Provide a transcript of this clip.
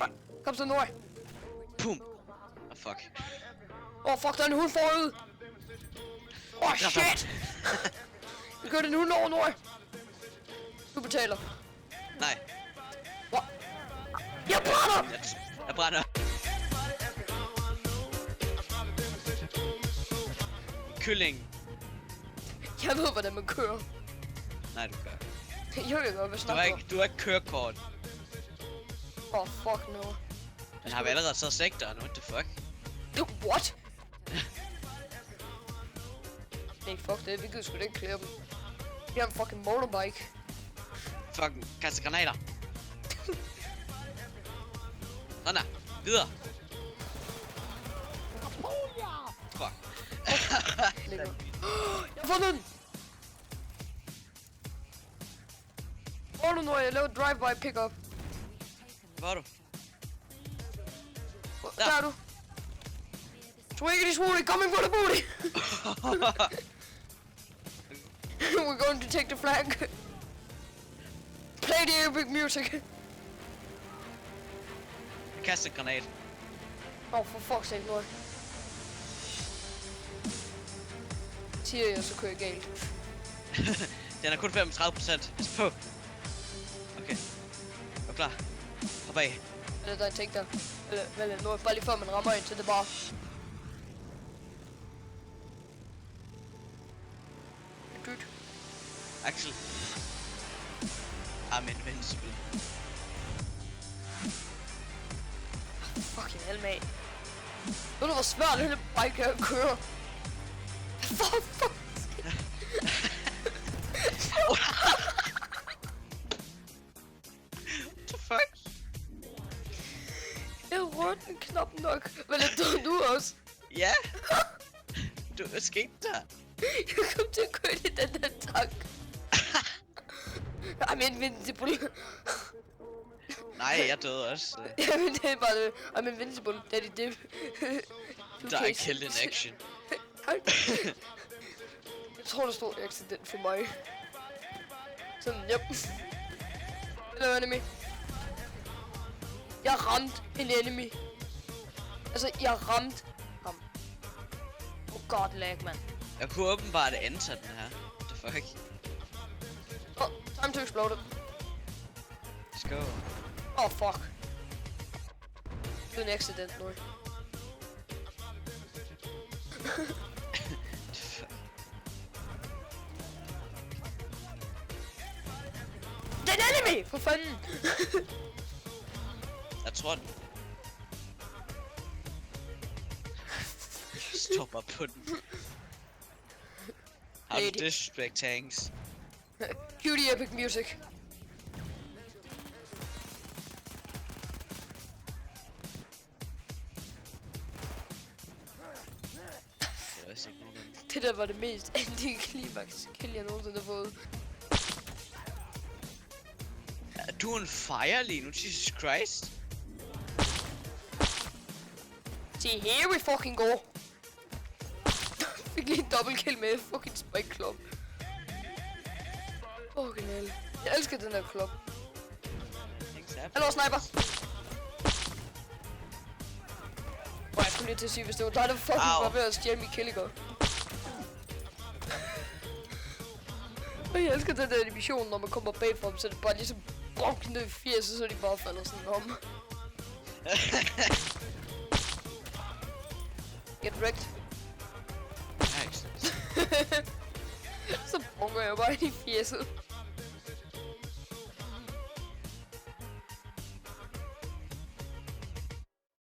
Eugene. Kom så, Nora. Boom. Oh, fuck. Fuck, der er en hund forude. Shit. Vi kører den hund over, Nora. Du betaler. Nej. What? Jeg brænder! Jeg brænder. Kylling. Jeg ved, hvordan man kører. Nej, du gør. Jo, jeg gør, hvad snakker Du har ikke kørekort. Fuck no. Den har vi allerede taget sektoren, what the fuck? What? Nej, fuck det, vi gider sgu da ikke klæde dem. Vi har en fucking motorbike. Fucking kaste granater. Sådan der. Videre. Fuck. Jeg har fundet den! Hvor er du, når jeg laver drive-by pick-up? Hvor er du? Der er du. Swiggity swooty, coming for the booty! We're going to take the flag. Play the epic music. Kast en granat. For fuck's sake, Nora. Siger jeg, så kører jeg galt. Den er kun 35%. Pas på. Okay. Er du klar? Hop af. Eller der er tænkt der. Eller Nora, bare lige før man rammer ind til det bare. Dude. Axel. I'm invincible. Fucking hell, mate. Ved du, hvor svært det bike er at køre? Fuck. What the fuck? Jeg rørte en knap nok. Men det døde du også. Ja. Hvad skete der? Jeg kom til at køre i den der tank. I'm invincible. Nej, jeg døde også. Jamen det er bare det. I'm invincible. Daddy dip. Die killed in action. Jeg tror der stod accident for mig. Sådan, yep. Hello enemy. Jeg ramte en enemy. Altså, jeg ramte ham. Oh god, lag, man. Jeg kunne åbenbart enter den her. What the fuck? Time to explode it. Let's go. Fuck. Det er en accident nu. Den enemy! For fanden! Jeg tror den. Stopper på den. How to disrespect tanks. Cutie epic music. Det der var det mest anti-klimaks kill jeg nogensinde har fået. Er du en fire lige nu? Jesus Christ. See, here we fucking go. Fik lige en dobbelt kill med fucking Spike Club. Fucking hell. Jeg elsker den der klub. Hallo, sniper! Jeg skulle lige til at sige, hvis det var dig, der fucking var ved at stjæle min kill i går. Og jeg elsker den der animation, når man kommer bagfra dem, så det bare ligesom bonk ned i 80, så de bare falder sådan om. Get wrecked. Så bunker jeg bare ind i 80'et.